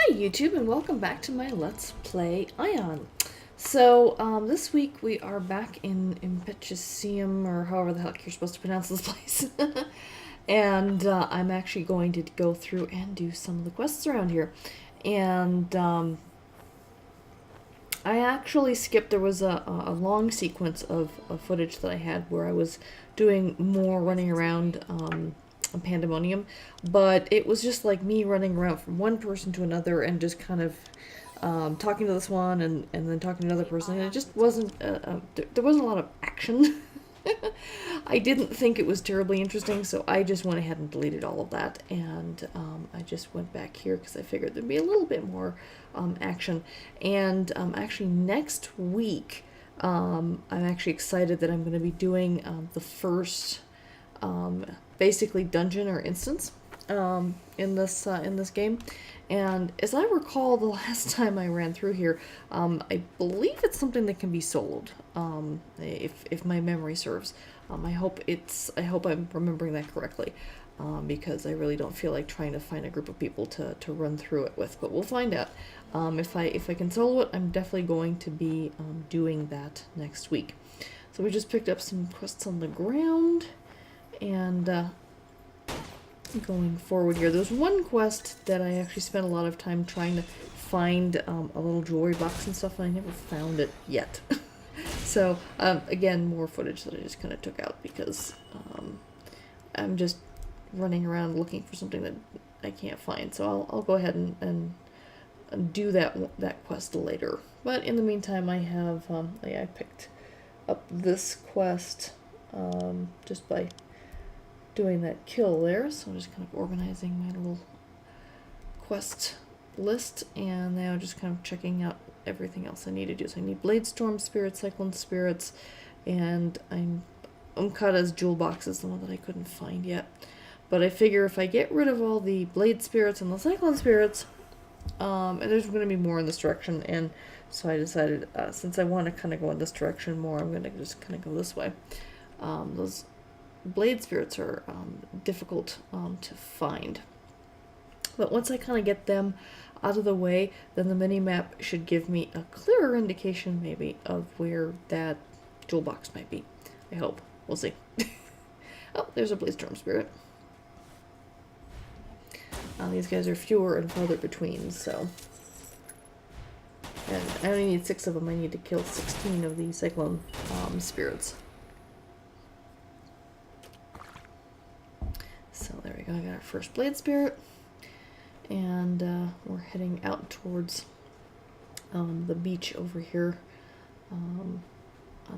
Hi YouTube and welcome back to my Let's Play Aion. So this week we are back in Impetusium, or however the heck you're supposed to pronounce this place. And I'm actually going to go through and do some of the quests around here. And I actually skipped, there was a long sequence of footage that I had where I was doing more running around Pandemonium, but it was just like me running around from one person to another and just kind of talking to this one and then talking to another person, and it just wasn't, there wasn't a lot of action. I didn't think it was terribly interesting, so I just went ahead and deleted all of that, and I just went back here because I figured there'd be a little bit more action. And actually next week, I'm actually excited that I'm going to be doing the first basically dungeon or instance in this game. And as I recall, the last time I ran through here, I believe it's something that can be soloed, if my memory serves. I hope I'm remembering that correctly, because I really don't feel like trying to find a group of people to run through it with. But we'll find out. If I can solo it, I'm definitely going to be doing that next week. So we just picked up some quests on the ground, and going forward here, there's one quest that I actually spent a lot of time trying to find a little jewelry box and stuff, and I never found it yet. So again, more footage that I just kind of took out because I'm just running around looking for something that I can't find. So I'll go ahead and do that quest later. But in the meantime, I have I picked up this quest just by doing that kill there, so I'm just kind of organizing my little quest list, and now just kind of checking out everything else I need to do. So I need Blade Storm Spirits, Cyclone Spirits, and Umkata's Jewel Box is the one that I couldn't find yet. But I figure if I get rid of all the Blade Spirits and the Cyclone Spirits, and there's going to be more in this direction, and so I decided, since I want to kind of go in this direction more, I'm going to just kind of go this way. Those Blade Spirits are difficult to find. But once I kind of get them out of the way, then the mini-map should give me a clearer indication, maybe, of where that jewel box might be. I hope. We'll see. Oh, there's a Blade Storm Spirit. These guys are fewer and farther between, so... And I only need 6 of them. I need to kill 16 of the Cyclone Spirits. So there we go, I got our first Blade Spirit, and we're heading out towards the beach over here, on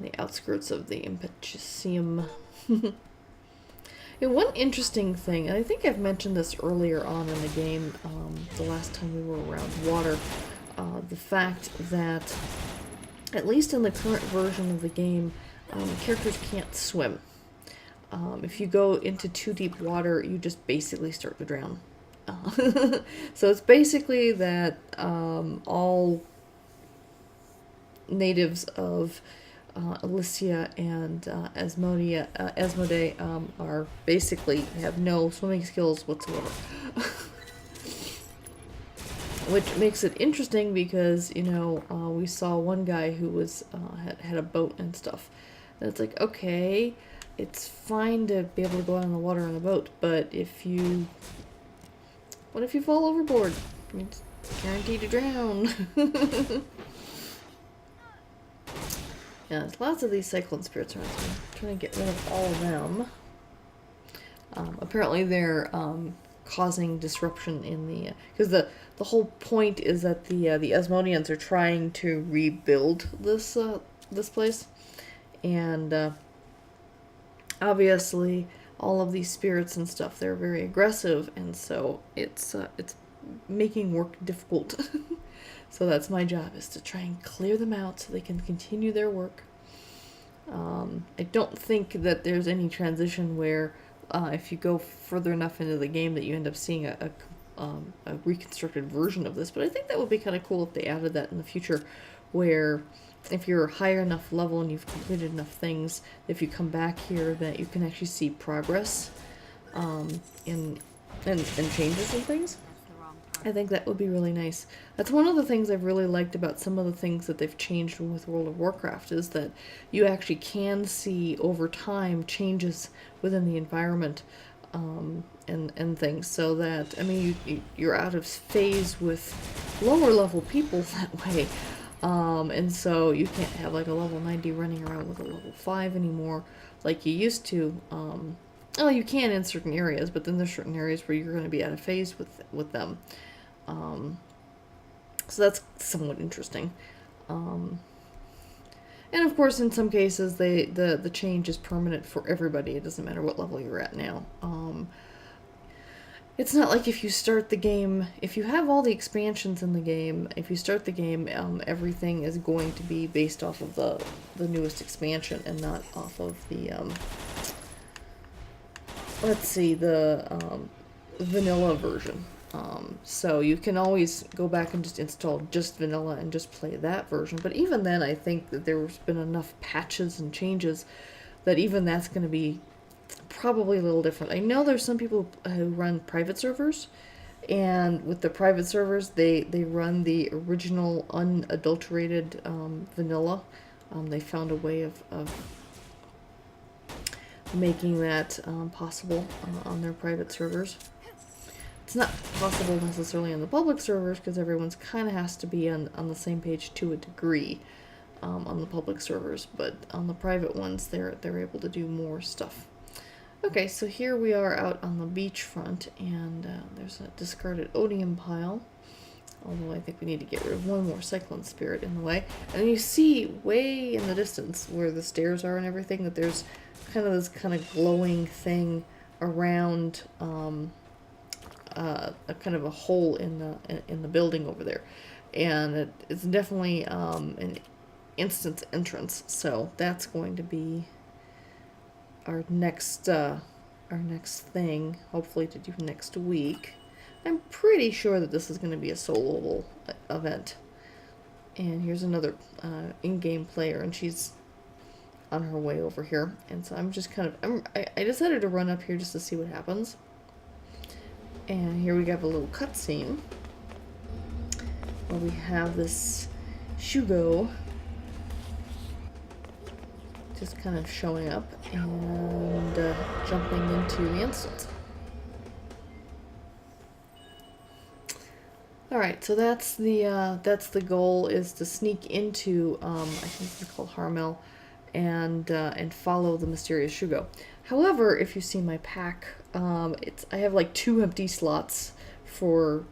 the outskirts of the Impetusium. And one interesting thing, and I think I've mentioned this earlier on in the game, the last time we were around water, the fact that, at least in the current version of the game, characters can't swim. If you go into too deep water, you just basically start to drown. So it's basically that all natives of Elysia and Asmodee are basically have no swimming skills whatsoever. Which makes it interesting because, you know, we saw one guy who was had a boat and stuff. And it's like, okay, it's fine to be able to go out on the water on a boat, but if you... what if you fall overboard? It's guaranteed to drown. Yeah, there's lots of these Cyclone Spirits around, so I'm trying to get rid of all of them. Apparently they're causing disruption in the... because the whole point is that the Asmodeans are trying to rebuild this place, and obviously all of these spirits and stuff, they're very aggressive, and so it's making work difficult. So that's my job, is to try and clear them out so they can continue their work. I don't think that there's any transition where if you go further enough into the game that you end up seeing a reconstructed version of this, but I think that would be kind of cool if they added that in the future, where if you're higher enough level and you've completed enough things, if you come back here, that you can actually see progress in changes and things. I think that would be really nice. That's one of the things I've really liked about some of the things that they've changed with World of Warcraft, is that you actually can see over time changes within the environment, and things, so that, I mean, you're out of phase with lower level people that way. And so you can't have like a level 90 running around with a level 5 anymore like you used to. Well, you can in certain areas, but then there's certain areas where you're going to be out of phase with them. So that's somewhat interesting. And of course, in some cases, the change is permanent for everybody. It doesn't matter what level you're at now. It's not like if you start the game, if you have all the expansions in the game, if you start the game, everything is going to be based off of the newest expansion and not off of the, let's see, the vanilla version. So you can always go back and just install just vanilla and just play that version. But even then, I think that there's been enough patches and changes that even that's going to be probably a little different. I know there's some people who run private servers, and with the private servers, they run the original unadulterated vanilla. They found a way of making that possible on their private servers. It's not possible necessarily on the public servers because everyone's kind of has to be on the same page to a degree on the public servers, but on the private ones, they're able to do more stuff. Okay, so here we are out on the beachfront, and there's a discarded odium pile. Although I think we need to get rid of one more cyclone spirit in the way. And you see way in the distance where the stairs are and everything that there's kind of this kind of glowing thing around a kind of a hole in the building over there, and it's definitely an instant entrance. So that's going to be our next thing, hopefully to do next week. I'm pretty sure that this is going to be a soloable event. And here's another in-game player, and she's on her way over here. And so I'm just kind of, I decided to run up here just to see what happens. And here we have a little cutscene where we have this Shugo just kind of showing up and jumping into the instance. Alright, so that's the goal, is to sneak into I think it's called Harmel, and follow the mysterious Shugo. However, if you see my pack, I have like 2 empty slots for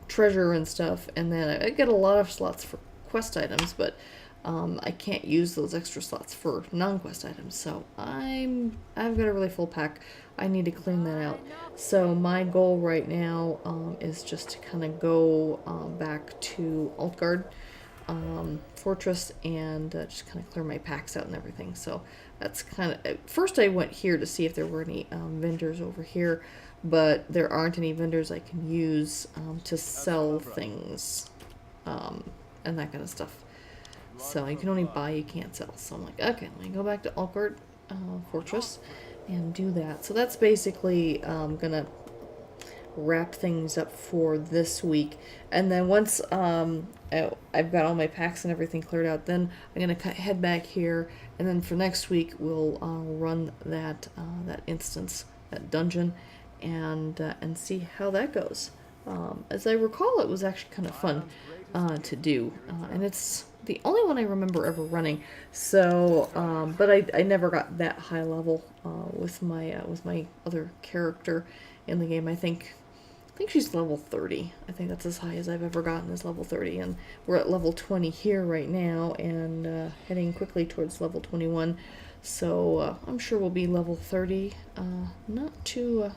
treasure and stuff, and then I get a lot of slots for quest items, but I can't use those extra slots for non-quest items, so I've got a really full pack. I need to clean that out. So my goal right now is just to kind of go back to Altgard Fortress and just kind of clear my packs out and everything. So that's kind of, first I went here to see if there were any vendors over here, but there aren't any vendors I can use to sell things and that kind of stuff. So you can only buy, you can't sell. So I'm like, okay, let me go back to Altgard Fortress and do that. So that's basically gonna wrap things up for this week. And then once I've got all my packs and everything cleared out, then I'm gonna head back here, and then for next week we'll run that instance, that dungeon, and see how that goes. As I recall, it was actually kind of fun to do, and it's the only one I remember ever running. So, but I never got that high level with my other character in the game. I think she's level 30. I think that's as high as I've ever gotten, is level 30, and we're at level 20 here right now, and heading quickly towards level 21. So I'm sure we'll be level 30 not too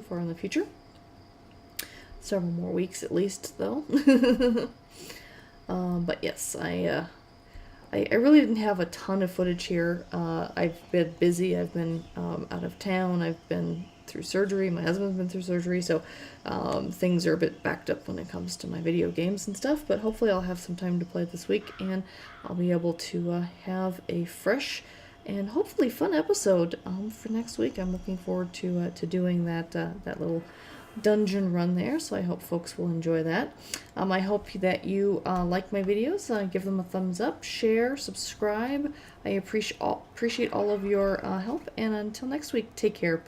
far in the future. Several more weeks at least, though. But yes, I really didn't have a ton of footage here. I've been busy. I've been out of town. I've been through surgery. My husband's been through surgery, so things are a bit backed up when it comes to my video games and stuff. But hopefully I'll have some time to play this week, and I'll be able to have a fresh and hopefully fun episode for next week. I'm looking forward to doing that little dungeon run there, so I hope folks will enjoy that. I hope that you like my videos. Give them a thumbs up, share, subscribe. I appreciate all of your help, and until next week, take care.